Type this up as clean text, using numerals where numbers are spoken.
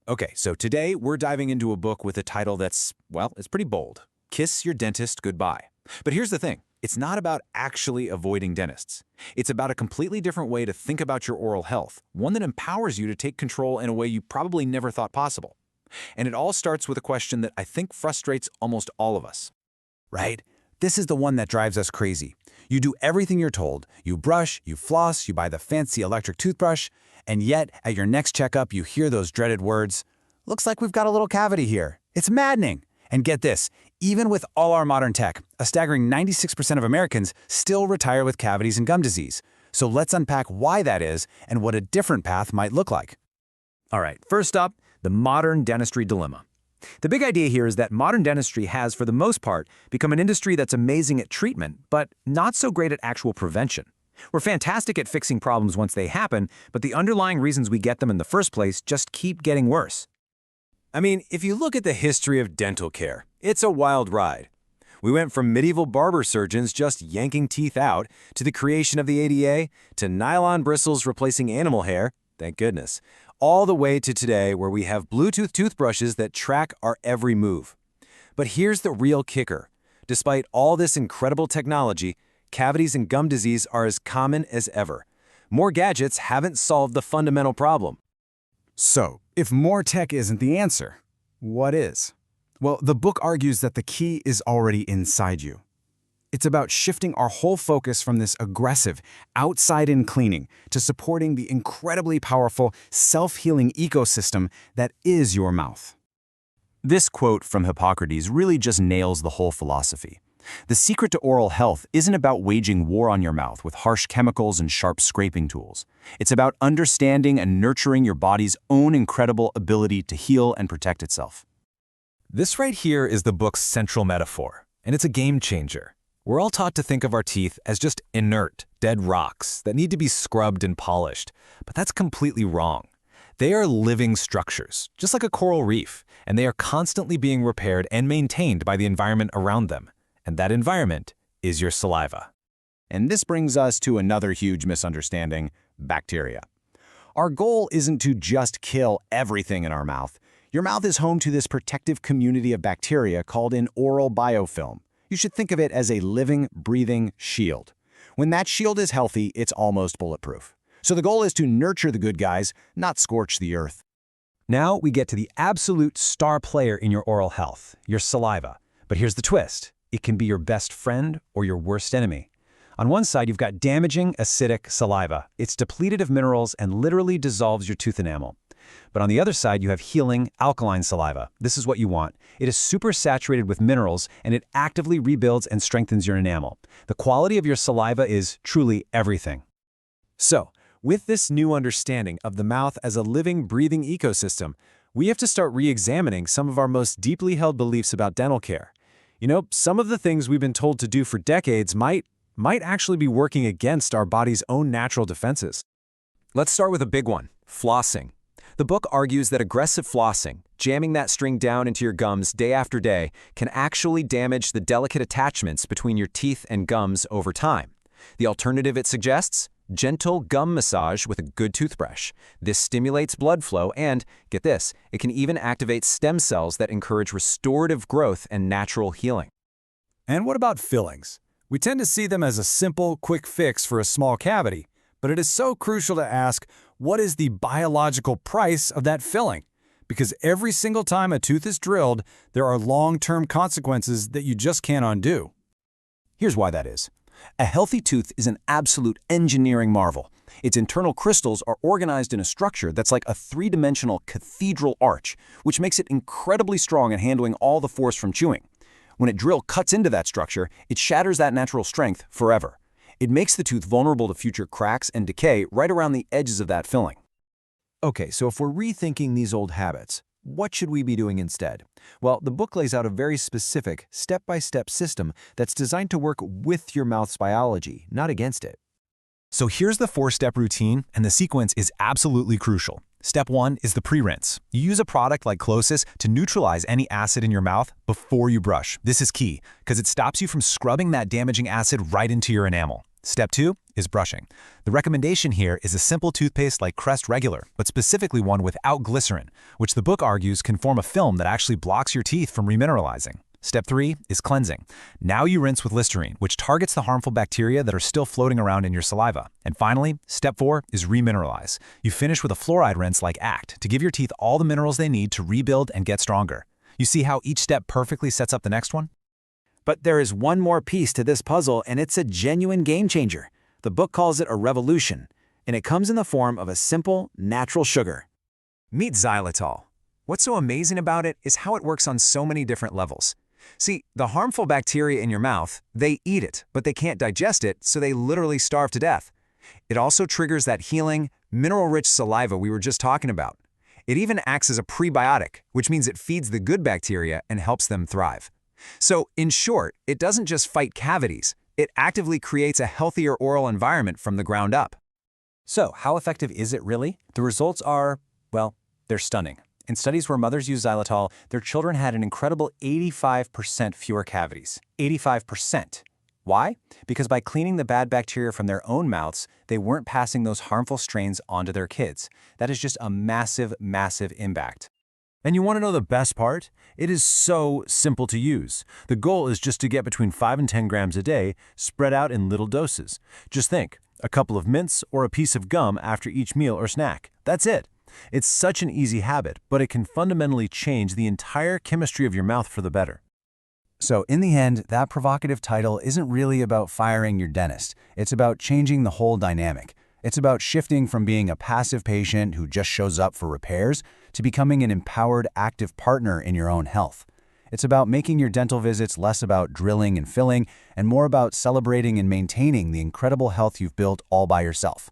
Okay, so today we're diving into a book with a title that's, well, it's pretty bold. Kiss Your Dentist Goodbye. But here's the thing. It's not about actually avoiding dentists. It's about a completely different way to think about your oral health, one that empowers you to take control in a way you probably never thought possible. And it all starts with a question that I think frustrates almost all of us. Right? This is the one that drives us crazy. You do everything you're told. You brush, you floss, you buy the fancy electric toothbrush, and yet, at your next checkup, you hear those dreaded words, "Looks like we've got a little cavity here." It's maddening. And get this, even with all our modern tech, a staggering 96% of Americans still retire with cavities and gum disease. So let's unpack why that is and what a different path might look like. All right, first up, the modern dentistry dilemma. The big idea here is that modern dentistry has, for the most part, become an industry that's amazing at treatment, but not so great at actual prevention. We're fantastic at fixing problems once they happen, but the underlying reasons we get them in the first place just keep getting worse. I mean, if you look at the history of dental care, it's a wild ride. We went from medieval barber surgeons just yanking teeth out, to the creation of the ADA, to nylon bristles replacing animal hair, thank goodness, all the way to today where we have Bluetooth toothbrushes that track our every move. But here's the real kicker. Despite all this incredible technology, cavities and gum disease are as common as ever. More gadgets haven't solved the fundamental problem. So, if more tech isn't the answer, what is? Well, the book argues that the key is already inside you. It's about shifting our whole focus from this aggressive, outside-in cleaning to supporting the incredibly powerful, self-healing ecosystem that is your mouth. This quote from Hippocrates really just nails the whole philosophy. The secret to oral health isn't about waging war on your mouth with harsh chemicals and sharp scraping tools. It's about understanding and nurturing your body's own incredible ability to heal and protect itself. This right here is the book's central metaphor, and it's a game changer. We're all taught to think of our teeth as just inert, dead rocks that need to be scrubbed and polished, but that's completely wrong. They are living structures, just like a coral reef, and they are constantly being repaired and maintained by the environment around them. And that environment is your saliva. And this brings us to another huge misunderstanding: bacteria. Our goal isn't to just kill everything in our mouth. Your mouth is home to this protective community of bacteria called an oral biofilm. You should think of it as a living, breathing shield. When that shield is healthy, it's almost bulletproof. So the goal is to nurture the good guys, not scorch the earth. Now we get to the absolute star player in your oral health, your saliva. But here's the twist. It can be your best friend or your worst enemy. On one side, you've got damaging, acidic saliva. It's depleted of minerals and literally dissolves your tooth enamel. But on the other side, you have healing, alkaline saliva. This is what you want. It is super saturated with minerals, and it actively rebuilds and strengthens your enamel. The quality of your saliva is truly everything. So, with this new understanding of the mouth as a living, breathing ecosystem, we have to start re-examining some of our most deeply held beliefs about dental care. You know, some of the things we've been told to do for decades might actually be working against our body's own natural defenses. Let's start with a big one: flossing. The book argues that aggressive flossing, jamming that string down into your gums day after day, can actually damage the delicate attachments between your teeth and gums over time. The alternative it suggests? Gentle gum massage with a good toothbrush. This stimulates blood flow and, get this, it can even activate stem cells that encourage restorative growth and natural healing. And what about fillings? We tend to see them as a simple, quick fix for a small cavity, but it is so crucial to ask, what is the biological price of that filling? Because every single time a tooth is drilled, there are long-term consequences that you just can't undo. Here's why that is. A healthy tooth is an absolute engineering marvel. Its internal crystals are organized in a structure that's like a three-dimensional cathedral arch, which makes it incredibly strong at handling all the force from chewing. When a drill cuts into that structure, it shatters that natural strength forever. It makes the tooth vulnerable to future cracks and decay right around the edges of that filling. Okay, so if we're rethinking these old habits, what should we be doing instead? Well, the book lays out a very specific, step-by-step system that's designed to work with your mouth's biology, not against it. So here's the 4-step routine, and the sequence is absolutely crucial. Step 1 is the pre-rinse. You use a product like Closis to neutralize any acid in your mouth before you brush. This is key, because it stops you from scrubbing that damaging acid right into your enamel. Step 2 is brushing. The recommendation here is a simple toothpaste like Crest Regular, but specifically one without glycerin, which the book argues can form a film that actually blocks your teeth from remineralizing. Step 3 is cleansing. Now you rinse with Listerine, which targets the harmful bacteria that are still floating around in your saliva. And finally, Step 4 is remineralize. You finish with a fluoride rinse like ACT to give your teeth all the minerals they need to rebuild and get stronger. You see how each step perfectly sets up the next one? But there is one more piece to this puzzle, and it's a genuine game changer. The book calls it a revolution, and it comes in the form of a simple, natural sugar. Meet xylitol. What's so amazing about it is how it works on so many different levels. See, the harmful bacteria in your mouth, they eat it, but they can't digest it, so they literally starve to death. It also triggers that healing, mineral-rich saliva we were just talking about. It even acts as a prebiotic, which means it feeds the good bacteria and helps them thrive. So, in short, it doesn't just fight cavities, it actively creates a healthier oral environment from the ground up. So, how effective is it really? The results are, well, they're stunning. In studies where mothers used xylitol, their children had an incredible 85% fewer cavities. 85%. Why? Because by cleaning the bad bacteria from their own mouths, they weren't passing those harmful strains onto their kids. That is just a massive, massive impact. And you want to know the best part? It is so simple to use. The goal is just to get between 5 and 10 grams a day, spread out in little doses. Just think, a couple of mints or a piece of gum after each meal or snack. That's it. It's such an easy habit, but it can fundamentally change the entire chemistry of your mouth for the better. So in the end, that provocative title isn't really about firing your dentist. It's about changing the whole dynamic. It's about shifting from being a passive patient who just shows up for repairs to becoming an empowered, active partner in your own health. It's about making your dental visits less about drilling and filling and more about celebrating and maintaining the incredible health you've built all by yourself.